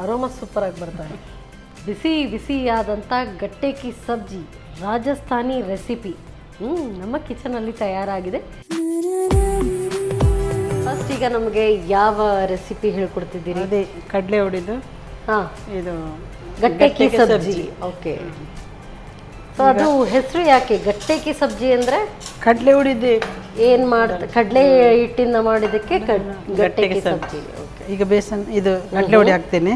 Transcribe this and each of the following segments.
Aroma ಸೂಪರಾಗಿ ಬರ್ತಾರೆ. ಬಿಸಿ ಬಿಸಿಯಾದಂಥ ಗಟ್ಟೆಕಿ ಸಬ್ಜಿ Rajasthani recipe ನಮ್ಮ ಕಿಚನಲ್ಲಿ ತಯಾರಾಗಿದೆ. ಫಸ್ಟ್ ಈಗ ನಮಗೆ ಯಾವ ರೆಸಿಪಿ ಹೇಳ್ಕೊಡ್ತಿದ್ದೀರಿ? ಅದೇ ಕಡಲೆ ಹೊಡಿದು ಹಾಂ, ಇದು ಗಟ್ಟೆಕಿ ಸಬ್ಜಿ. ಓಕೆ, ಸೊ ಅದು ಹೆಸರು ಯಾಕೆ ಗಟ್ಟೆಕಿ ಸಬ್ಜಿ ಅಂದರೆ? ಕಡಲೆ ಹೊಡಿದು ಏನು ಕಡಲೆ ಹಿಟ್ಟಿಂದ ಮಾಡಿದ್ದಕ್ಕೆ ಗಟ್ಟೆಕಿ ಸಬ್ಜಿ. ಓಕೆ, ಈಗ ಬೇಸನ್ ಇದು ಕಡಲೆ ಹೊಡಿ ಹಾಕ್ತೇನೆ.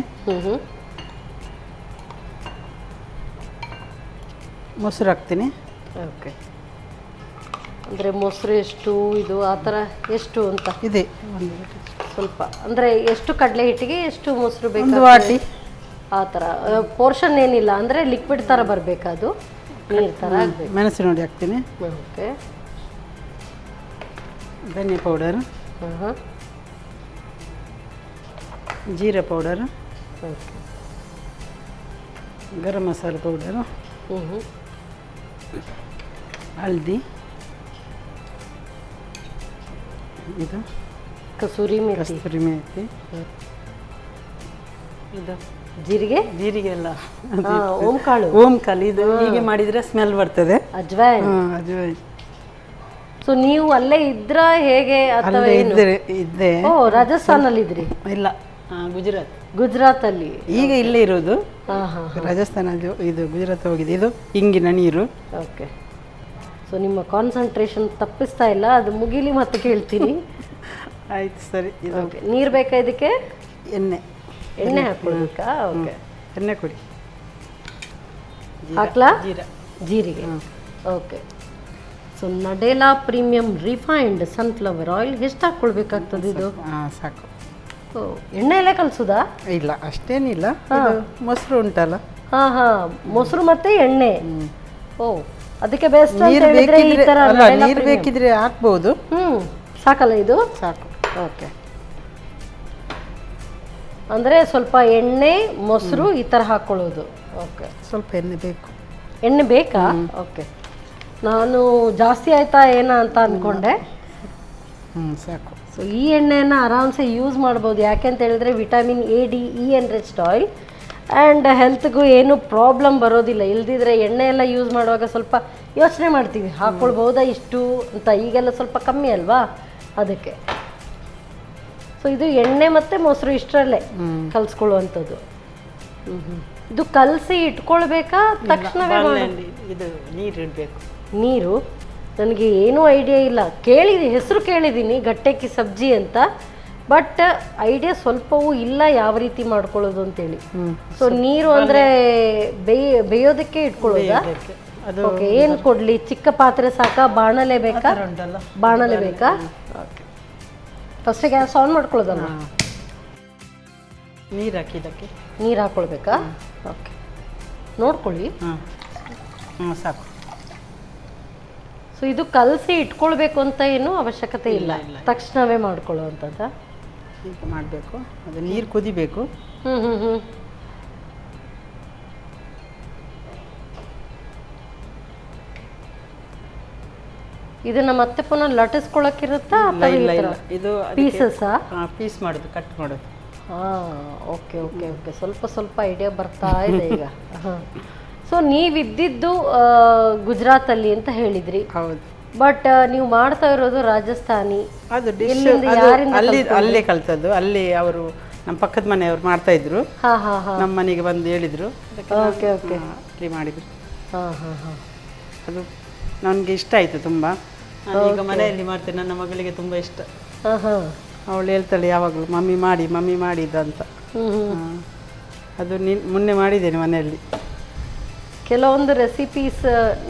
ಮೊಸರು ಹಾಕ್ತೀನಿ. ಓಕೆ, ಅಂದರೆ ಮೊಸರು ಎಷ್ಟು ಇದು ಆ ಥರ ಎಷ್ಟು ಅಂತ ಇದೆ ಸ್ವಲ್ಪ ಅಂದರೆ ಎಷ್ಟು ಕಡಲೆ ಹಿಟ್ಟಿಗೆ ಎಷ್ಟು ಮೊಸರು ಬೇಕು? ಒಂದು ವಾಟಿ ಆ ಥರ ಪೋರ್ಷನ್ ಏನಿಲ್ಲ, ಅಂದರೆ ಲಿಕ್ವಿಡ್ ಥರ ಬರಬೇಕದು, ನೀರು ಥರ ಆಗಬೇಕು. ಮೆಣಸಿನ ಹೊಡಿ ಹಾಕ್ತೀನಿ. ಓಕೆ, ಧನಿಯಾ ಪೌಡರ್, ಹಾಂ, jeera powder, okay, garam masala powder, ಹಲ್ದಿ, ಇದು ಕಸೂರಿ ಮೇಥಿ, ಕಸ್ತೂರಿ ಮೇಥಿ, ಇದು ಜೀರಿಗೆ ಎಲ್ಲ ಓಂಕಾಳು, ಇದು ಹೀಗೆ ಮಾಡಿದ್ರೆ ಸ್ಮೆಲ್ ಬರ್ತದೆ. ಅಜ್ವಾಯಿನ್. ಅಜ್ವಾಯಿನ್. ಸೊ ನೀವು ಅಲ್ಲೇ ಇದ್ರ ಹೇಗೆ ಅಥವಾ ಏನು? ಇದ್ದೆ. ಓ, ರಾಜಸ್ಥಾನಲ್ಲಿ ಇದ್ರಿ? ಇಲ್ಲ, ಗುಜರಾತ್ ಅಲ್ಲಿ. ಈಗ ಇಲ್ಲೇ ಇರೋದು. ಹಾಂ ಹಾಂ, ರಾಜಸ್ಥಾನ ಇದು ಗುಜರಾತ್ ಹೋಗಿದೆ. ಇದು ಹಿಂಗಿನ ನೀರು. ಓಕೆ, ಸೊ ನಿಮ್ಮ ಕಾನ್ಸಂಟ್ರೇಷನ್ ತಪ್ಪಿಸ್ತಾ ಇಲ್ಲ, ಅದು ಮುಗಿಲಿ ಮತ್ತೆ ಕೇಳ್ತೀನಿ. ಆಯ್ತು, ಸರಿ. ಇದು ಓಕೆ, ನೀರು ಬೇಕಾ ಇದಕ್ಕೆ? ಎಣ್ಣೆ ಹಾಕ್ಕೊಳ್ಬೇಕಾ? ಓಕೆ, ಎಣ್ಣೆ ಕೊಡಿ. ಹಾಕ್ಲಾ? ಜೀರಿಗೆ. ಓಕೆ, ಸೊ ನಡೇಲಾ ಪ್ರೀಮಿಯಂ ರಿಫೈನ್ಡ್ ಸನ್ಫ್ಲವರ್ ಆಯಿಲ್ ಎಷ್ಟು ಹಾಕ್ಕೊಳ್ಬೇಕಾಗ್ತದೆ ಇದು? ಹಾಂ, ಸಾಕು. ಓ, ಎಣ್ಣೆ ಎಲ್ಲ ಕಲಿಸೋದಾ? ಇಲ್ಲ, ಅಷ್ಟೇನಿಲ್ಲ. ಮೊಸರು ಉಂಟಲ್ಲ. ಹಾಂ ಹಾಂ, ಮೊಸರು ಮತ್ತೆ ಎಣ್ಣೆ. ಓ, ಅದಕ್ಕೆ ಬೆಸ್ಟ್ ನೀರು ಬೇಕಿದ್ರೆ ಹಾಕ್ಬೋದು. ಸಾಕಲ್ಲ ಇದು? ಸಾಕು. ಓಕೆ, ಅಂದರೆ ಸ್ವಲ್ಪ ಎಣ್ಣೆ ಮೊಸರು ಈ ಥರ ಹಾಕ್ಕೊಳ್ಳೋದು. ಓಕೆ, ಸ್ವಲ್ಪ ಎಣ್ಣೆ ಬೇಕು. ಎಣ್ಣೆ ಬೇಕಾ? ಓಕೆ, ನಾನು ಜಾಸ್ತಿ ಆಯ್ತಾ ಏನೋ ಅಂತ ಅಂದ್ಕೊಂಡೆ. ಸಾಕು. ಸೊ ಈ ಎಣ್ಣೆಯನ್ನು ಆರಾಮ್ಸೆ ಯೂಸ್ ಮಾಡ್ಬೋದು. ಯಾಕೆಂತ ಹೇಳಿದ್ರೆ vitamin A, D, E enriched oil and ಹೆಲ್ತ್ಗೂ ಏನು ಪ್ರಾಬ್ಲಮ್ ಬರೋದಿಲ್ಲ. ಇಲ್ದಿದ್ರೆ ಎಣ್ಣೆ ಎಲ್ಲ ಯೂಸ್ ಮಾಡುವಾಗ ಸ್ವಲ್ಪ ಯೋಚನೆ ಮಾಡ್ತೀವಿ, ಹಾಕ್ಕೊಳ್ಬೋದಾ ಇಷ್ಟು ಅಂತ. ಈಗೆಲ್ಲ ಸ್ವಲ್ಪ ಕಮ್ಮಿ ಅಲ್ವಾ, ಅದಕ್ಕೆ. ಸೊ ಇದು ಎಣ್ಣೆ ಮತ್ತು ಮೊಸರು ಇಷ್ಟರಲ್ಲೇ ಕಲಿಸ್ಕೊಳ್ಳುವಂಥದ್ದು. ಇದು ಕಲಸಿ ಇಟ್ಕೊಳ್ಬೇಕಾ ತಕ್ಷಣವೇ? ಇದು ನೀರು ಇಡಬೇಕು. ನೀರು ನನಗೆ ಏನೂ ಐಡಿಯಾ ಇಲ್ಲ. ಹೆಸರು ಕೇಳಿದ್ದೀನಿ ಗಟ್ಟೆಕಿ ಸಬ್ಜಿ ಅಂತ, ಬಟ್ ಐಡಿಯಾ ಸ್ವಲ್ಪವೂ ಇಲ್ಲ ಯಾವ ರೀತಿ ಮಾಡ್ಕೊಳ್ಳೋದು ಅಂತೇಳಿ. ಸೊ ನೀರು ಅಂದರೆ ಬೇಯೋದಕ್ಕೆ ಇಟ್ಕೊಳ್ಳೋದಾ? ಓಕೆ, ಏನು ಕೊಡಲಿ? ಚಿಕ್ಕ ಪಾತ್ರೆ ಸಾಕಾ? ಬಾಣಲೆ ಬೇಕಾ? ಬಾಣಲೆ ಬೇಕಾ? ಓಕೆ, ಫಸ್ಟ್ ಗ್ಯಾಸ್ ಆನ್ ಮಾಡ್ಕೊಳ್ಳೋದಲ್ಲ? ನೀರು ಹಾಕಿದ್ದಕ್ಕೆ ನೀರು ಹಾಕ್ಕೊಳ್ಬೇಕಾ? ಓಕೆ, ನೋಡ್ಕೊಳ್ಳಿ. ಸಾಕು. ಸೊ ಇದು ಕಲಸಿ ಇಟ್ಕೊಳ್ಬೇಕು ಅಂತ ಏನು ಅವಶ್ಯಕತೆ ಇಲ್ಲ, ತಕ್ಷಣವೇ ಮಾಡ್ಕೊಳ್ಳುವಂಥದ್ದು. ಈಗ ಮಾಡಬೇಕು. ಅದು ನೀರು ಕುದಿಬೇಕು. ಇದನ್ನ ಮತ್ತೆ ಪುನಃ ಲಟ್ಟಿಸ್ಕೊಳಕ್ಕಿರುತ್ತಾ? ಇದು ಪೀಸಸ್ಸಾ? ಪೀಸ್ ಮಾಡೋದು, ಕಟ್ ಮಾಡೋದು. ಓಕೆ ಓಕೆ ಓಕೆ, ಸ್ವಲ್ಪ ಸ್ವಲ್ಪ ಐಡಿಯಾ ಬರ್ತಾ ಇದೆ ಈಗ. ಸೊ ನೀವಿದ್ದಿದ್ದು ಗುಜರಾತಲ್ಲಿ ಅಂತ ಹೇಳಿದ್ರಿ. ಹೌದು, ಬಟ್ ನೀವು ಮಾಡ್ತಾ ಇರೋದು ರಾಜಸ್ಥಾನಿ. ಅದು ಅಲ್ಲೇ ಕಲ್ತದ್ದು. ಅಲ್ಲಿ ಅವರು ನಮ್ಮ ಪಕ್ಕದ ಮನೆಯವರು ಮಾಡ್ತಾ ಇದ್ರು. ನಮ್ಮ ಮನೆಗೆ ಬಂದು ಹೇಳಿದ್ರು, ಓಕೆ ಓಕೆ, ಅಲ್ಲಿ ಮಾಡಿದ್ರು. ಅದು ನನಗೆ ಇಷ್ಟ ಆಯಿತು ತುಂಬ. ಈಗ ಮನೆಯಲ್ಲಿ ಮಾಡ್ತೇನೆ, ನನ್ನ ಮಗಳಿಗೆ ತುಂಬ ಇಷ್ಟ. ಅವಳು ಹೇಳ್ತಾಳೆ ಯಾವಾಗಲೂ ಮಮ್ಮಿ ಮಾಡಿದ್ದಂತ. ಅದು ಮೊನ್ನೆ ಮಾಡಿದ್ದೇನೆ ಮನೆಯಲ್ಲಿ. ಕೆಲವೊಂದು ರೆಸಿಪೀಸ್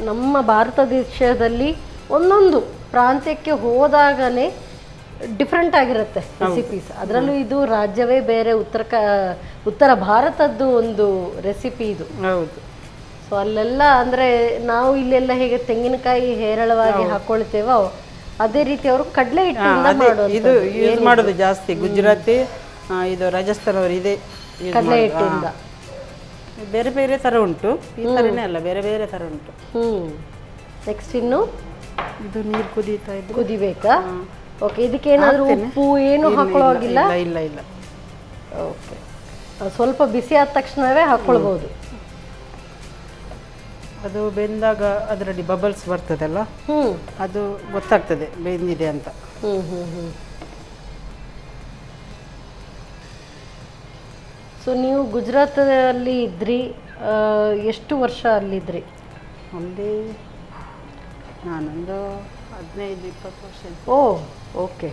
ನಮ್ಮ ಭಾರತ ದೇಶದಲ್ಲಿ ಒಂದೊಂದು ಪ್ರಾಂತ್ಯಕ್ಕೆ ಹೋದಾಗನೇ ಡಿಫ್ರೆಂಟ್ ಆಗಿರುತ್ತೆ ರೆಸಿಪೀಸ್. ಅದರಲ್ಲೂ ಇದು ರಾಜ್ಯವೇ ಬೇರೆ, ಉತ್ತರ ಭಾರತದ್ದು ಒಂದು ರೆಸಿಪಿ ಇದು. ಹೌದು. ಸೊ ಅಲ್ಲೆಲ್ಲ ಅಂದರೆ ನಾವು ಇಲ್ಲೆಲ್ಲ ಹೇಗೆ ತೆಂಗಿನಕಾಯಿ ಹೇರಳವಾಗಿ ಹಾಕ್ಕೊಳ್ತೇವೋ ಅದೇ ರೀತಿ ಅವರು ಕಡಲೆ ಹಿಟ್ಟಿಂದ ಇದು ಯೂಸ್ ಮಾಡೋದು ಜಾಸ್ತಿ. ಗುಜರಾತಿ, ಇದು ರಾಜಸ್ಥಾನವರು ಇದೆ ಕಡಲೆ ಹಿಟ್ಟಿಂದ. ಬೇರೆ ಬೇರೆ ಥರ ಉಂಟು, ಈ ಥರನೇ ಅಲ್ಲ, ಬೇರೆ ಬೇರೆ ಥರ ಉಂಟು. ನೆಕ್ಸ್ಟ್ ಇನ್ನು ಇದು ನೀರು ಕುದಿಬೇಕಾ? ಓಕೆ, ಇದಕ್ಕೆ ಏನಾದರೂ ಉಪ್ಪು ಏನು ಹಾಕೊಳ್ಳೋ ಹಾಗಿಲ್ಲ? ಇಲ್ಲ. ಓಕೆ, ಸ್ವಲ್ಪ ಬಿಸಿ ಆದ ತಕ್ಷಣವೇ ಹಾಕ್ಕೊಳ್ಬೋದು. ಅದು ಬೆಂದಾಗ ಅದರಲ್ಲಿ ಬಬಲ್ಸ್ ಬರ್ತದಲ್ಲ, ಅದು ಗೊತ್ತಾಗ್ತದೆ ಬೆಂದಿದೆ ಅಂತ. ಸೊ ನೀವು ಗುಜರಾತಲ್ಲಿ ಇದ್ರಿ, ಎಷ್ಟು ವರ್ಷ ಅಲ್ಲಿದ್ರಿ? ಅಲ್ಲಿ ನಾನೊಂದು 15-20 ವರ್ಷ. ಓ ಓಕೆ.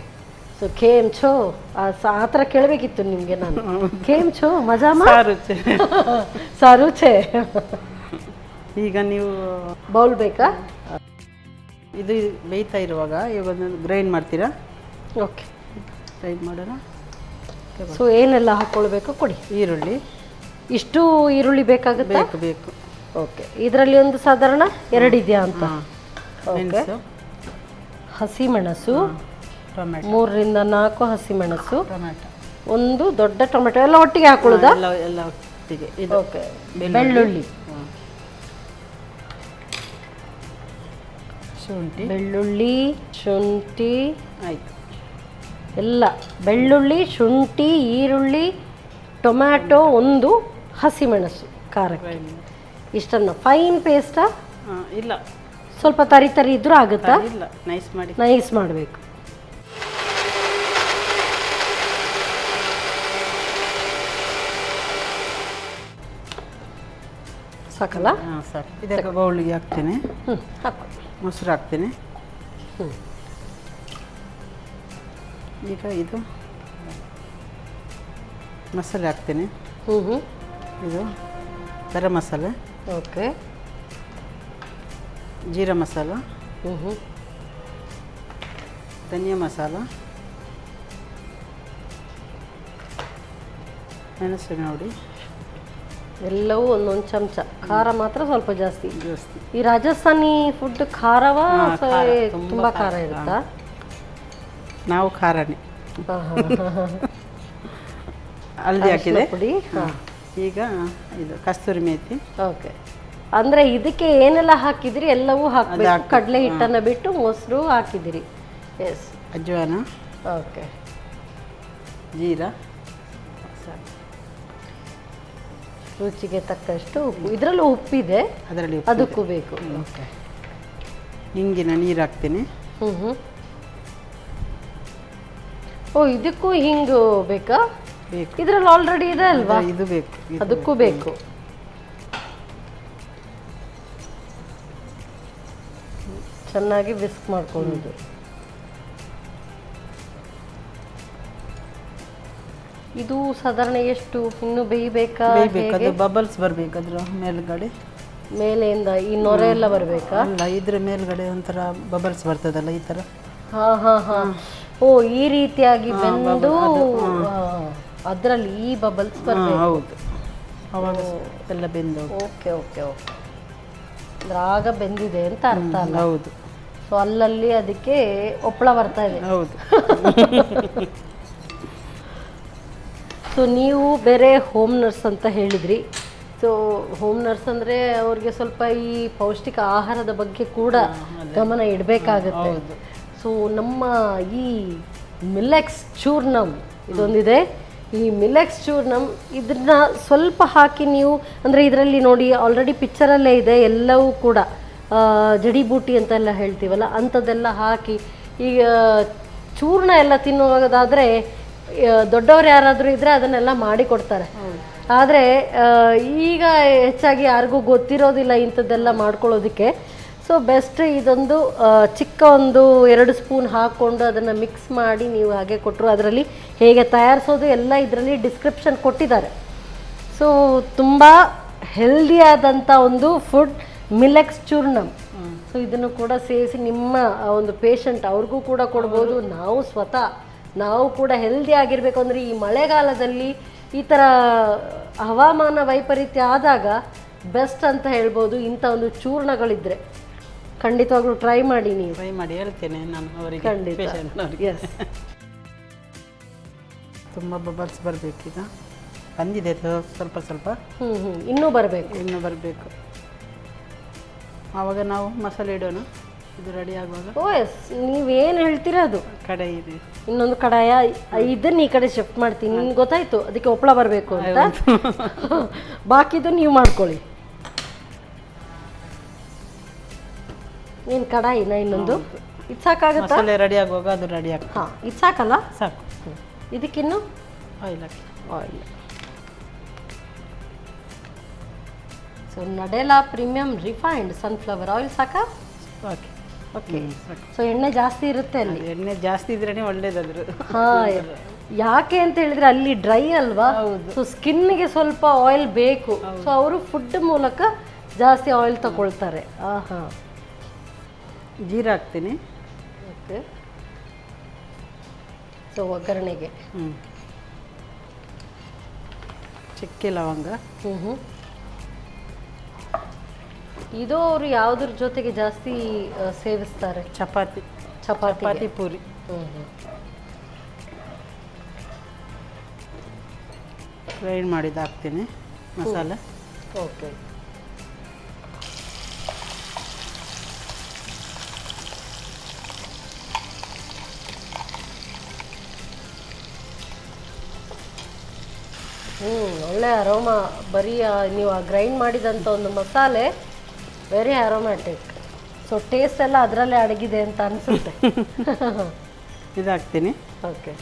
ಸೊ ಖೇಮ್ ಛೋ ಆ ಥರ ಕೇಳಬೇಕಿತ್ತು ನಿಮಗೆ ನಾನು. ಖೇಮ್ ಛೋ ಮಜಾಮ ಸಾರು ಛೇ. ಈಗ ನೀವು ಬೌಲ್ ಬೇಕಾ? ಇದು ಬೇಯ್ತಾ ಇರುವಾಗ ಇವಾಗ ಗ್ರೈಂಡ್ ಮಾಡ್ತೀರಾ? ಓಕೆ, ಗ್ರೈಂಡ್ ಮಾಡೋಣ. ಸೊ ಏನೆಲ್ಲ ಹಾಕ್ಕೊಳ್ಬೇಕು ಕೊಡಿ. ಈರುಳ್ಳಿ, ಇಷ್ಟು ಈರುಳ್ಳಿ ಬೇಕಾಗುತ್ತೆ? ಬೇಕು. ಓಕೆ, ಇದರಲ್ಲಿ ಒಂದು ಸಾಧಾರಣ 2 ಇದೆಯಾ ಅಂತ. ಓಕೆ, ಹಸಿಮೆಣಸು, ಟೊಮೆಟೊ 3ರಿಂದ 4 ಹಸಿಮೆಣಸು, ಟೊಮೆಟೊ, ಒಂದು ದೊಡ್ಡ ಟೊಮೆಟೊ, ಎಲ್ಲ ಒಟ್ಟಿಗೆ ಹಾಕೊಳ್ಳೋದಾ? ಎಲ್ಲ ಒಟ್ಟಿಗೆ. ಓಕೆ, ಬೆಳ್ಳುಳ್ಳಿ, ಶುಂಠಿ, ಬೆಳ್ಳುಳ್ಳಿ, ಶುಂಠಿ, ಆಯಿತು ಎಲ್ಲ ಬೆಳ್ಳುಳ್ಳಿ, ಶುಂಠಿ, ಈರುಳ್ಳಿ, ಟೊಮ್ಯಾಟೊ, ಒಂದು ಹಸಿಮೆಣಸು ಖಾರಕ್ಕೆ. ಇಷ್ಟನ್ನು ಫೈನ್ ಪೇಸ್ಟಾ? ಇಲ್ಲ, ಸ್ವಲ್ಪ ತರಿ ತರಿ ಇದ್ರೂ ಆಗುತ್ತಾ? ಇಲ್ಲ, ನೈಸ್ ಮಾಡಬೇಕು. ಸಾಕಲ್ಲ? ಸಾಕು. ಇದಕ್ಕೆ ಬೌಲಿಗೆ ಹಾಕ್ತೇನೆ. ಹಾಕು. ಮೊಸರು ಹಾಕ್ತೇನೆ. ಈಗ ಇದು ಮಸಾಲೆ ಹಾಕ್ತೇನೆ. ಇದು ಗರಂ ಮಸಾಲೆ, ಓಕೆ, ಜೀರಾ ಮಸಾಲ, ಧನಿಯಾ ಮಸಾಲ, ಮೆಣಸಿನ ಹುಡಿ, ಎಲ್ಲವೂ ಒಂದೊಂದು ಚಮಚ. ಖಾರ ಮಾತ್ರ ಸ್ವಲ್ಪ ಜಾಸ್ತಿ. ಈ ರಾಜಸ್ಥಾನಿ ಫುಡ್ ಖಾರವಾ ತುಂಬಾ ಖಾರ ಇರುತ್ತಾ? ನಾವು ಖಾರನೇ. ಹಲ್ದಿ ಹಾಕಿದೆ ಪುಡಿ. ಈಗ ಇದು ಕಸ್ತೂರಿ ಮೇಥಿ. ಓಕೆ, ಅಂದ್ರೆ ಇದಕ್ಕೆ ಏನೆಲ್ಲ ಹಾಕಿದಿರಿ ಎಲ್ಲವೂ ಹಾಕಬೇಕು. ಕಡಲೆ ಹಿಟ್ಟನ್ನು ಬಿಟ್ಟು ಮೊಸರು ಹಾಕಿದಿರಿ. ಎಸ್, ಅಜ್ವಾನ, ಓಕೆ, ಜೀರಾ, ರುಚಿಗೆ ತಕ್ಕಷ್ಟು ಉಪ್ಪು. ಇದರಲ್ಲೂ ಉಪ್ಪಿದೆ, ಅದರಲ್ಲಿ ಅದಕ್ಕೂ ಬೇಕು. ಓಕೆ, ಹಿಂಗಿನ ನೀರು ಹಾಕ್ತೀನಿ. ಓ, ಇದಕ್ಕೂ ಹಿಂಗು ಬೇಕಾ? ಬೇಕು. ಇದರಲ್ಲಿ ಆಲ್ರೆಡಿ ಇದೆ ಅಲ್ವಾ? ಇದು ಬೇಕು, ಅದಕ್ಕೂ ಬೇಕು. ಚೆನ್ನಾಗಿ ವಿಸ್ಕ್ ಮಾಡ್ಕೊಳ್ಳೋದು. ಇದು ಸಾಧಾರಣ ಎಷ್ಟು ಇನ್ನು ಬೇಯಬೇಕಾ? ಅದು ಬಬಲ್ಸ್ ಬರಬೇಕು ಅದ್ರ ಮೇಲ್ಗಡೆ, ಮೇಲೆಯಿಂದ ಈ ನೊರೆ ಎಲ್ಲ ಬರಬೇಕಾ? ಅಲ್ಲ, ಇದ್ರ ಮೇಲ್ಗಡೆ ಒಂಥರ ಬಬಲ್ಸ್ ಬರ್ತದಲ್ಲ, ಈ ಥರ. ಓ, ಈ ರೀತಿಯಾಗಿ ಬೆಂದು ಅದರಲ್ಲಿ ಈ ಬಬಲ್ಸ್ ಬರಬೇಕು. ಹೌದು, ಅವಾಗ ಎಲ್ಲ ಬೆಂದು. ಓಕೆ ಓಕೆ ಓಕೆ, ಅಂದ್ರೆ ಆಗ ಬೆಂದಿದೆ ಅಂತ ಅರ್ಥ ಅಲ್ಲ? ಹೌದು. ಸೊ ಅಲ್ಲಲ್ಲಿ ಅದಕ್ಕೆ ಒಪ್ಪಳ ಬರ್ತಾ ಇದೆ. ಹೌದು. ಸೊ ನೀವು ಬೇರೆ ಹೋಮ್ ನರ್ಸ್ ಅಂತ ಹೇಳಿದ್ರಿ. ಸೊ ಹೋಮ್ ನರ್ಸ್ ಅಂದರೆ ಅವ್ರಿಗೆ ಸ್ವಲ್ಪ ಈ ಪೌಷ್ಟಿಕ ಆಹಾರದ ಬಗ್ಗೆ ಕೂಡ ಗಮನ ಇಡಬೇಕಾಗತ್ತೆ. ಸೊ ನಮ್ಮ ಈ ಮಿಲೆಕ್ಸ್ ಚೂರ್ಣಮ್ ಇದೊಂದಿದೆ. ಈ ಮಿಲೆಕ್ಸ್ ಚೂರ್ಣಮ್ ಇದನ್ನ ಸ್ವಲ್ಪ ಹಾಕಿ ನೀವು, ಅಂದರೆ ಇದರಲ್ಲಿ ನೋಡಿ ಆಲ್ರೆಡಿ ಪಿಕ್ಚರಲ್ಲೇ ಇದೆ, ಎಲ್ಲವೂ ಕೂಡ ಜಡಿಬೂಟಿ ಅಂತೆಲ್ಲ ಹೇಳ್ತೀವಲ್ಲ ಅಂಥದ್ದೆಲ್ಲ ಹಾಕಿ ಈಗ ಚೂರ್ಣ ಎಲ್ಲ ತಿನ್ನುವುದಾದರೆ ದೊಡ್ಡವರು ಯಾರಾದರೂ ಇದ್ದರೆ ಅದನ್ನೆಲ್ಲ ಮಾಡಿ ಕೊಡ್ತಾರೆ. ಆದರೆ ಈಗ ಹೆಚ್ಚಾಗಿ ಯಾರಿಗೂ ಗೊತ್ತಿರೋದಿಲ್ಲ ಇಂಥದ್ದೆಲ್ಲ ಮಾಡ್ಕೊಳ್ಳೋದಕ್ಕೆ. ಸೊ ಬೆಸ್ಟ್ ಇದೊಂದು ಚಿಕ್ಕ ಒಂದು 2 ಸ್ಪೂನ್ ಹಾಕ್ಕೊಂಡು ಅದನ್ನು ಮಿಕ್ಸ್ ಮಾಡಿ ನೀವು ಹಾಗೆ ಕೊಟ್ಟರು. ಅದರಲ್ಲಿ ಹೇಗೆ ತಯಾರಿಸೋದು ಎಲ್ಲ ಇದರಲ್ಲಿ ಡಿಸ್ಕ್ರಿಪ್ಷನ್ ಕೊಟ್ಟಿದ್ದಾರೆ. ಸೊ ತುಂಬ ಹೆಲ್ದಿಯಾದಂಥ ಒಂದು ಫುಡ್ ಮಿಲೆಕ್ಸ್ ಚೂರ್ಣಮ್. ಸೊ ಇದನ್ನು ಕೂಡ ಸೇರಿಸಿ ನಿಮ್ಮ ಒಂದು ಪೇಷಂಟ್ ಅವ್ರಿಗೂ ಕೂಡ ಕೊಡ್ಬೋದು. ನಾವು ಕೂಡ ಹೆಲ್ದಿ ಆಗಿರಬೇಕು. ಅಂದರೆ ಈ ಮಳೆಗಾಲದಲ್ಲಿ ಈ ಥರ ಹವಾಮಾನ ವೈಪರೀತ್ಯ ಆದಾಗ ಬೆಸ್ಟ್ ಅಂತ ಹೇಳ್ಬೋದು ಇಂಥ ಒಂದು ಚೂರ್ಣಗಳಿದ್ದರೆ. ಖಂಡಿತವಾಗ್ಲೂ ಟ್ರೈ ಮಾಡಿ, ನೀವು ಟ್ರೈ ಮಾಡಿ ಹೇಳ್ತೇನೆ ನಾನು ಅವರಿಗೆ. ಖಂಡಿತ, ಎಸ್. ತುಂಬ ಬಬಲ್ಸ್ ಬರಬೇಕೀಗ. ಬಂದಿದೆ ಸ್ವಲ್ಪ ಸ್ವಲ್ಪ, ಇನ್ನೂ ಬರಬೇಕು. ಆವಾಗ ನಾವು ಮಸಾಲೆ ಇಡೋಣ. ಇದು ರೆಡಿ ಆಗುವಾಗ ಓ ಎಸ್, ನೀವೇನು ಹೇಳ್ತೀರಾ ಅದು. ಕಡಾಯಿ ಇದೆ, ಇನ್ನೊಂದು ಕಡಾಯ, ಇದನ್ನ ಈ ಕಡೆ ಶಿಫ್ಟ್ ಮಾಡ್ತೀನಿ. ನಿಮ್ಗೆ ಗೊತ್ತಾಯ್ತು ಅದಕ್ಕೆ ಒಪ್ಪಳ ಬರಬೇಕು ಅಂತ. ಬಾಕಿದು ನೀವು ಮಾಡ್ಕೊಳ್ಳಿ. ಏನು ಕಡಾಯಿನ ಇನ್ನೊಂದು? ಇದು ಸಾಕಾಗುತ್ತಾ? ಮಸಾಲೆ ರೆಡಿ ಆಗುವಾಗ ಅದು ರೆಡಿ ಆಗ್ತದೆ. ಹಾಂ, ಇದು ಸಾಕಲ್ಲ? ಸಾಕು. ಇದಕ್ಕಿನ್ನು ಆಯಿಲ್ ಹಾಕಿ. ಆಯಿಲ್. ಸೊ ನಡೆಲಾ ಪ್ರೀಮಿಯಂ ರಿಫೈನ್ಡ್ ಸನ್ಫ್ಲವರ್ ಆಯಿಲ್ ಸಾಕಾ? ಹಾಕಿ. ಓಕೆ. ಸೊ ಎಣ್ಣೆ ಜಾಸ್ತಿ ಇರುತ್ತೆ ಅಲ್ಲಿ. ಎಣ್ಣೆ ಜಾಸ್ತಿ ಇದ್ರೇ ಒಳ್ಳೇದಾದ್ರು. ಹಾಂ, ಯಾಕೆ ಅಂತ ಹೇಳಿದ್ರೆ ಅಲ್ಲಿ ಡ್ರೈ ಅಲ್ವಾ, ಸೊ ಸ್ಕಿನ್ಗೆ ಸ್ವಲ್ಪ ಆಯಿಲ್ ಬೇಕು. ಸೊ ಅವರು ಫುಡ್ ಮೂಲಕ ಜಾಸ್ತಿ ಆಯಿಲ್ ತಗೊಳ್ತಾರೆ. ಹಾಂ, ಜೀರಾ ಹಾಕ್ತೀನಿ. ಓಕೆ. ಸೊ ಒಗ್ಗರಣೆಗೆ ಚಕ್ಕೆ ಲವಂಗ. ಇದು ಅವರು ಯಾವುದ್ರ ಜೊತೆಗೆ ಜಾಸ್ತಿ ಸೇವಿಸ್ತಾರೆ? ಚಪಾತಿ ಪೂರಿ. ಗ್ರೈಂಡ್ ಮಾಡಿದ್ದು ಹಾಕ್ತೀನಿ ಮಸಾಲೆ. ಓಕೆ. ಒಳ್ಳೆ ಅರೋಮಾ. ಬರೀ ನೀವು ಗ್ರೈಂಡ್ ಮಾಡಿದಂಥ ಒಂದು ಮಸಾಲೆ ವೆರಿ ಅರೋಮ್ಯಾಟಿಕ್. ಸೊ ಟೇಸ್ಟ್ ಎಲ್ಲ ಅದರಲ್ಲೇ ಅಡಗಿದೆ ಅಂತ ಅನಿಸುತ್ತೆ. ಇದು ಹಾಕ್ತೀನಿ. ಓಕೆ.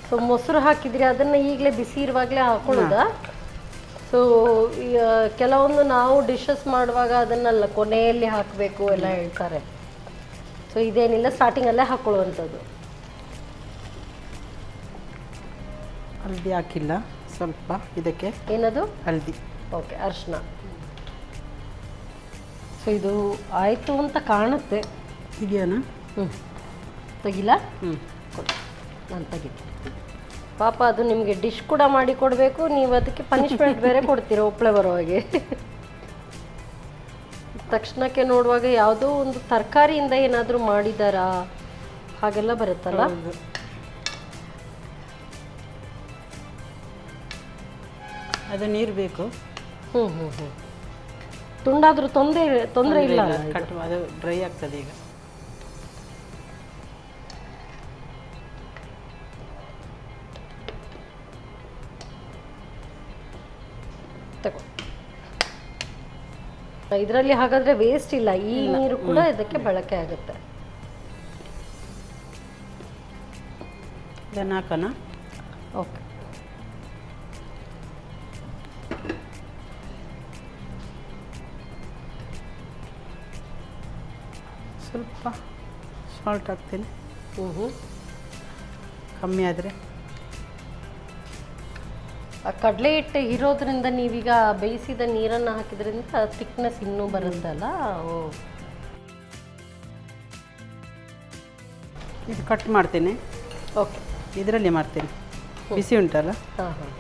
ಸೊ ಮೊಸರು ಹಾಕಿದ್ರಿ, ಅದನ್ನು ಈಗಲೇ ಬಿಸಿ ಇರುವಾಗಲೇ ಹಾಕೊಳ್ಳೋದಾ? ಸೊ ಕೆಲವೊಂದು ನಾವು ಡಿಶಸ್ ಮಾಡುವಾಗ ಅದನ್ನೆಲ್ಲ ಕೊನೆಯಲ್ಲಿ ಹಾಕಬೇಕು ಎಲ್ಲ ಹೇಳ್ತಾರೆ. ಸೊ ಇದೇನಿಲ್ಲ, ಸ್ಟಾರ್ಟಿಂಗಲ್ಲೇ ಹಾಕೊಳ್ಳುವಂಥದ್ದು. ಹಲ್ದಿ ಹಾಕಿಲ್ಲ ಸ್ವಲ್ಪ ಇದಕ್ಕೆ. ಏನದು? ಹಲ್ದಿ. ಓಕೆ, ಅರಿಶಿನ. ಸೊ ಇದು ಆಯಿತು ಅಂತ ಕಾಣುತ್ತೆ. ಇದೆಯಾನ? ತೆಗಿಲ್ಲ? ಹ್ಞೂ, ನಾನು ತೆಗಿತೀನಿ. ಪಾಪ ಅದು ನಿಮಗೆ ಡಿಶ್ ಕೂಡ ಮಾಡಿ ಕೊಡಬೇಕು, ನೀವು ಅದಕ್ಕೆ ಪನಿಷ್ಮೆಂಟ್ ಬೇರೆ ಕೊಡ್ತೀರ ಒಪ್ಪಳೆ ಬರೋ ಹಾಗೆ. ತಕ್ಷಣಕ್ಕೆ ನೋಡುವಾಗ ಯಾವುದೋ ಒಂದು ತರಕಾರಿಯಿಂದ ಏನಾದರೂ ಮಾಡಿದಾರಾ ಹಾಗೆಲ್ಲ ಬರುತ್ತಲ್ಲ. ಅದು ನೀರು ಬೇಕು. ತುಂಡಾದ್ರೂ ತೊಂದರೆ ಇಲ್ಲ. ಕಟ್ ಅದು ಡ್ರೈ ಆಗ್ತದೆ ಈಗ. ಇದರಲ್ಲಿ ಹಾಗಾದ್ರೆ ವೇಸ್ಟ್ ಇಲ್ಲ, ಈ ನೀರು ಕೂಡ ಇದಕ್ಕೆ ಬಳಕೆ ಆಗುತ್ತೆ. ಇದನ್ನು ಹಾಕೋಣ. ಓಕೆ. ಸ್ವಲ್ಪ ಸಾಲ್ಟ್ ಹಾಕ್ತೀನಿ. ಕಮ್ಮಿ ಆದರೆ. ಕಡಲೆ ಹಿಟ್ಟು ಇರೋದ್ರಿಂದ ನೀವೀಗ ಬೇಯಿಸಿದ ನೀರನ್ನು ಹಾಕಿದ್ರಿಂದ ಥಿಕ್ನೆಸ್ ಇನ್ನೂ ಬರುತ್ತಲ್ಲ. ಇದು ಕಟ್ ಮಾಡ್ತೀನಿ. ಓಕೆ. ಇದರಲ್ಲಿ ಮಾಡ್ತೀನಿ, ಬಿಸಿ ಉಂಟಲ್ಲ. ಹಾಂ ಹಾಂ.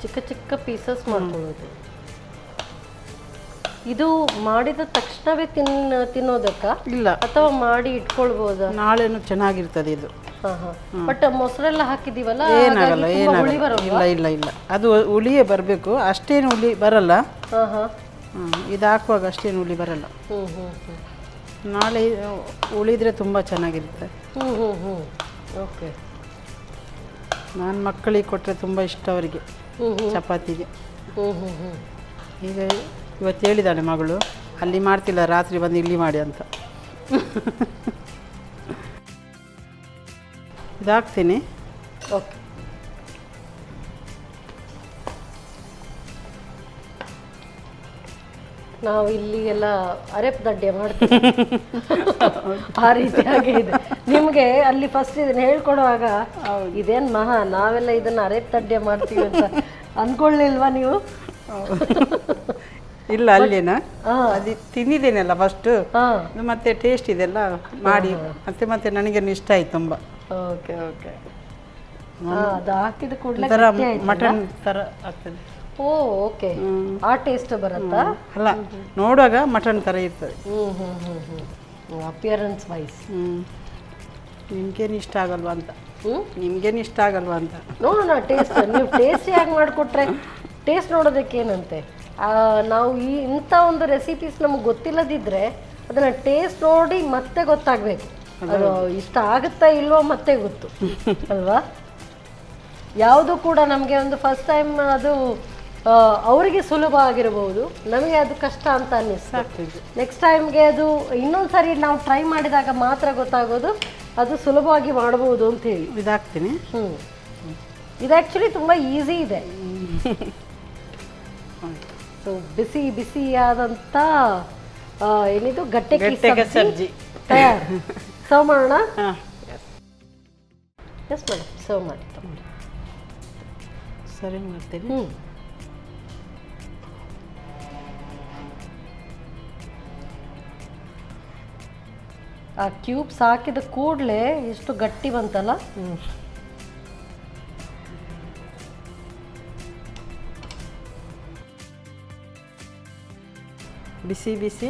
ಚಿಕ್ಕ ಚಿಕ್ಕ ಪೀಸಸ್ ಮಾಡ್ಕೊಳ್ಳೋದು. ಇದು ಮಾಡಿದ ತಕ್ಷಣವೇ ತಿನ್ನೋದಕ್ಕ ಇಲ್ಲ, ಅಥವಾ ಮಾಡಿ ಇಟ್ಕೊಳ್ಬೋದಾ? ನಾಳೆನೂ ಚೆನ್ನಾಗಿರ್ತದೆ ಇದು. ಬಟ್ ಮೊಸರೆಲ್ಲ ಹಾಕಿದೀವಲ್ಲ, ಏನಾಗಲ್ಲ. ಇಲ್ಲ ಇಲ್ಲ ಇಲ್ಲ, ಅದು ಹುಳಿಯೇ ಬರಬೇಕು, ಅಷ್ಟೇನು ಹುಳಿ ಬರಲ್ಲ. ಇದು ಹಾಕುವಾಗ ಅಷ್ಟೇನು ಹುಳಿ ಬರಲ್ಲ. ನಾಳೆ ಉಳಿದ್ರೆ ತುಂಬ ಚೆನ್ನಾಗಿರುತ್ತೆ. ಓಕೆ. ನಾನು ಮಕ್ಕಳಿಗೆ ಕೊಟ್ಟರೆ ತುಂಬ ಇಷ್ಟ ಅವರಿಗೆ, ಚಪಾತಿಗೆ. ಈಗ ಇವತ್ತು ಹೇಳಿದ್ದಾಳೆ ಮಗಳು, ಅಲ್ಲಿ ಮಾಡ್ತಿಲ್ಲ, ರಾತ್ರಿ ಬಂದು ಇಲ್ಲಿ ಮಾಡಿ ಅಂತ. ಇದಾಗ್ತೀನಿ. ಓಕೆ. ನಾವು ಇಲ್ಲಿ ಎಲ್ಲ ಅರೆಪ್ ದಡ್ಡೆ ಮಾಡ್ತೀವಿ, ಆ ರೀತಿಯಾಗಿ ಇದೆ. ನಿಮಗೆ ಅಲ್ಲಿ ಫಸ್ಟ್ ಇದನ್ನ ಹೇಳ್ಕೊಡುವಾಗ ಇದೇನು ಮಹಾ, ನಾವೆಲ್ಲ ಇದನ್ನ ಅರೆಪ್ ದಡ್ಡೆ ಮಾಡ್ತೀವಿ ಅಂತ ಅಂದ್ಕೊಳ್ಳಿಲ್ವಾ ನೀವು? ಇಲ್ಲ, ಅಲ್ಲೇನಾ ಅದು ತಿಂದಿದ್ದೇನಲ್ಲ ಫಸ್ಟು, ಮತ್ತೆ ಟೇಸ್ಟ್ ಇದೆಲ್ಲ ಮಾಡಿ ಮತ್ತೆ ನನಗೇನು ಇಷ್ಟ ಆಯ್ತು ತುಂಬ. Okay okay. ಅದು ಹಾಕಿದ ಕೂಡಲೇ ಮಟನ್ ಥರ ಆಗ್ತದೆ. ಓ ಓಕೆ. ಆ ಟೇಸ್ಟ್ ಬರುತ್ತಾ? ಅಲ್ಲ, ನೋಡುವಾಗ ಮಟನ್ ಥರ ಇರ್ತದೆ. Appearance wise. ನಿಮ್ಗೇನು ಇಷ್ಟ ಆಗಲ್ವಾ ಅಂತ. ನಿಮ್ಗೇನು ಇಷ್ಟ ಆಗಲ್ವಾ ಅಂತ ನೋಡೋಣ ಟೇಸ್ಟ್. ನೀವು ಟೇಸ್ಟಿಯಾಗಿ ಮಾಡಿಕೊಟ್ರೆ ಟೇಸ್ಟ್ ನೋಡೋದಕ್ಕೇನಂತೆ. ನಾವು ಇಂಥ ಒಂದು ರೆಸಿಪೀಸ್ ನಮಗೆ ಗೊತ್ತಿಲ್ಲದಿದ್ದರೆ ಅದನ್ನು ಟೇಸ್ಟ್ ನೋಡಿ ಮತ್ತೆ ಗೊತ್ತಾಗಬೇಕು, ಅದು ಇಷ್ಟ ಆಗುತ್ತಾ ಇಲ್ವೋ ಮತ್ತೆ ಗೊತ್ತು ಅಲ್ವಾ. ಯಾವುದು ಕೂಡ ನಮಗೆ ಒಂದು ಫಸ್ಟ್ ಟೈಮ್ ಅದು ಅವರಿಗೆ ಸುಲಭ ಆಗಿರಬಹುದು, ನಮಗೆ ಅದು ಕಷ್ಟ ಅಂತ ಅನ್ನಿಸ್ತು. ನೆಕ್ಸ್ಟ್ ಟೈಮ್ಗೆ ಅದು ಇನ್ನೊಂದು ಸಾರಿ ನಾವು ಟ್ರೈ ಮಾಡಿದಾಗ ಮಾತ್ರ ಗೊತ್ತಾಗೋದು ಅದು ಸುಲಭವಾಗಿ ಮಾಡಬಹುದು ಅಂತ ಹೇಳಿ. ಇದಾಗ್ತೀನಿ. ಇದು ಆ್ಯಕ್ಚುಲಿ ತುಂಬ ಈಸಿ ಇದೆ. ಸೊ ಬಿಸಿ ಬಿಸಿಯಾದಂಥ ಏನಿದು ಗಟ್ಟೆಗೆ ಸಬ್ಜಿ ತಯಾರು. ಸರ್ವ್ ಮಾಡೋಣ. ಎಸ್ ಮೇಡಮ್, ಸರ್ವ್ ಮಾಡಿ ತಗೊಂಡು ಸರಿ ಮಾಡ್ತೀನಿ. ಆ ಕ್ಯೂಬ್ಸ್ ಹಾಕಿದ ಕೂಡಲೇ ಎಷ್ಟು ಗಟ್ಟಿ ಬಂತಲ್ಲ. ಬಿಸಿ ಬಿಸಿ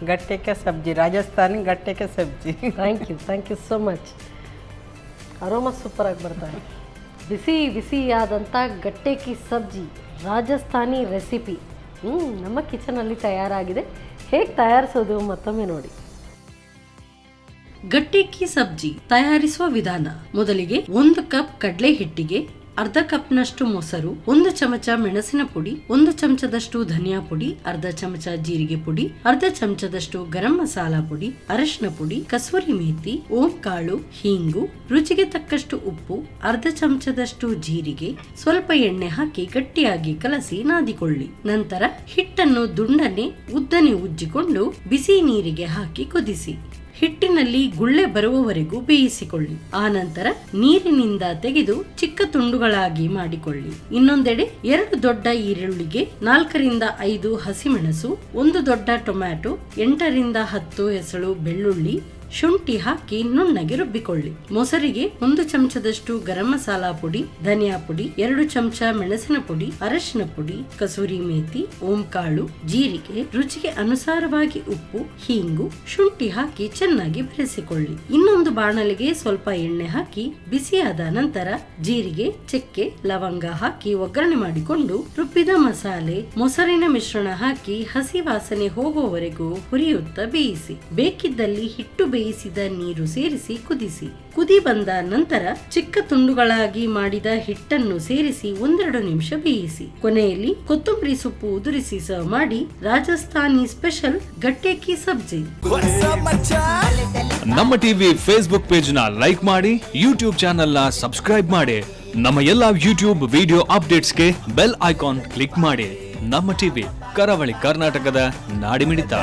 ಗಟ್ಟೆಗೆ ಸಬ್ಜಿ, ರಾಜಸ್ಥಾನಿ ಗಟ್ಟೆಗೆ ಸಬ್ಜಿ. Thank you so much. Aroma ಸೂಪರಾಗಿ ಬರ್ತಾರೆ. ಬಿಸಿ ಬಿಸಿಯಾದಂಥ ಗಟ್ಟೆಕಿ ಸಬ್ಜಿ ರಾಜಸ್ಥಾನಿ ರೆಸಿಪಿ ನಮ್ಮ ಕಿಚನಲ್ಲಿ ತಯಾರಾಗಿದೆ. ಹೇಗೆ ತಯಾರಿಸೋದು ಮತ್ತೊಮ್ಮೆ ನೋಡಿ. ಗಟ್ಟೆಕಿ ಸಬ್ಜಿ ತಯಾರಿಸುವ ವಿಧಾನ. ಮೊದಲಿಗೆ 1 ಕಪ್ ಕಡಲೆ ಹಿಟ್ಟಿಗೆ ಅರ್ಧ ಕಪ್ನಷ್ಟು ಮೊಸರು, 1 ಚಮಚ ಮೆಣಸಿನ ಪುಡಿ, 1 ಚಮಚದಷ್ಟು ಧನಿಯಾ ಪುಡಿ, ಅರ್ಧ ಚಮಚ ಜೀರಿಗೆ ಪುಡಿ, ಅರ್ಧ ಚಮಚದಷ್ಟು ಗರಂ ಮಸಾಲಾ ಪುಡಿ, ಅರಶಿನ ಪುಡಿ, ಕಸೂರಿ ಮೇಥಿ, ಓಂ ಕಾಳು, ಹೀಂಗು, ರುಚಿಗೆ ತಕ್ಕಷ್ಟು ಉಪ್ಪು, ಅರ್ಧ ಚಮಚದಷ್ಟು ಜೀರಿಗೆ, ಸ್ವಲ್ಪ ಎಣ್ಣೆ ಹಾಕಿ ಗಟ್ಟಿಯಾಗಿ ಕಲಸಿ ನಾದಿಕೊಳ್ಳಿ. ನಂತರ ಹಿಟ್ಟನ್ನು ದುಂಡನೆ ಉದ್ದನೆ ಉಜ್ಜಿಕೊಂಡು ಬಿಸಿ ನೀರಿಗೆ ಹಾಕಿ ಕುದಿಸಿ. ಹಿಟ್ಟಿನಲ್ಲಿ ಗುಳ್ಳೆ ಬರುವವರೆಗೂ ಬೇಯಿಸಿಕೊಳ್ಳಿ. ಆನಂತರ ನೀರಿನಿಂದ ತೆಗೆದು ಚಿಕ್ಕ ತುಂಡುಗಳಾಗಿ ಮಾಡಿಕೊಳ್ಳಿ. ಇನ್ನೊಂದೆಡೆ 2 ದೊಡ್ಡ ಈರುಳ್ಳಿಗೆ 4 ರಿಂದ 5 ಹಸಿಮೆಣಸು, 1 ದೊಡ್ಡ ಟೊಮ್ಯಾಟೊ, 8 ರಿಂದ 10 ಎಸಳು ಬೆಳ್ಳುಳ್ಳಿ, ಶುಂಠಿ ಹಾಕಿ ನುಣ್ಣಗೆ ರುಬ್ಬಿಕೊಳ್ಳಿ. ಮೊಸರಿಗೆ 1 ಚಮಚದಷ್ಟು ಗರಂ ಮಸಾಲಾ ಪುಡಿ, ಧನಿಯಾ ಪುಡಿ, 2 ಚಮಚ ಮೆಣಸಿನ ಪುಡಿ, ಅರಶಿನ ಪುಡಿ, ಕಸೂರಿ ಮೇಥಿ, ಓಂ ಕಾಳು, ಜೀರಿಗೆ, ರುಚಿಗೆ ಅನುಸಾರವಾಗಿ ಉಪ್ಪು, ಹೀಂಗು, ಶುಂಠಿ ಹಾಕಿ ಚೆನ್ನಾಗಿ ಬೆರೆಸಿಕೊಳ್ಳಿ. ಇನ್ನೊಂದು ಬಾಣಲೆಗೆ ಸ್ವಲ್ಪ ಎಣ್ಣೆ ಹಾಕಿ ಬಿಸಿಯಾದ ನಂತರ ಜೀರಿಗೆ, ಚಕ್ಕೆ, ಲವಂಗ ಹಾಕಿ ಒಗ್ಗರಣೆ ಮಾಡಿಕೊಂಡು ರುಬ್ಬಿದ ಮಸಾಲೆ, ಮೊಸರಿನ ಮಿಶ್ರಣ ಹಾಕಿ ಹಸಿ ವಾಸನೆ ಹೋಗುವವರೆಗೂ ಹುರಿಯುತ್ತಾ ಬೇಯಿಸಿ. ಬೇಕಿದ್ದಲ್ಲಿ ಹಿಟ್ಟು ಬೇಯಿಸಿದ ನೀರು ಸೇರಿಸಿ ಕುದಿಸಿ. ಕುದಿ ಬಂದ ನಂತರ ಚಿಕ್ಕ ತುಂಡುಗಳಾಗಿ ಮಾಡಿದ ಹಿಟ್ಟನ್ನು ಸೇರಿಸಿ 1-2 ನಿಮಿಷ ಬೇಯಿಸಿ. ಕೊನೆಯಲ್ಲಿ ಕೊತ್ತಂಬರಿ ಸೊಪ್ಪು ಉದುರಿಸಿ ಸರ್ವ್ ಮಾಡಿ. ರಾಜಸ್ಥಾನಿ ಸ್ಪೆಷಲ್ ಗಟ್ಟೆಕಿ ಸಬ್ಜಿ. ನಮ್ಮ ಟಿವಿ ಫೇಸ್ಬುಕ್ ಪೇಜ್ ನ ಲೈಕ್ ಮಾಡಿ, ಯೂಟ್ಯೂಬ್ ಚಾನೆಲ್ ನ ಸಬ್ಸ್ಕ್ರೈಬ್ ಮಾಡಿ. ನಮ್ಮ ಎಲ್ಲಾ ಯೂಟ್ಯೂಬ್ ವಿಡಿಯೋ ಅಪ್ಡೇಟ್ಸ್ಗೆ ಬೆಲ್ ಐಕಾನ್ ಕ್ಲಿಕ್ ಮಾಡಿ. ನಮ್ಮ ಟಿವಿ, ಕರಾವಳಿ ಕರ್ನಾಟಕದ ನಾಡಿಮಿಡಿತ.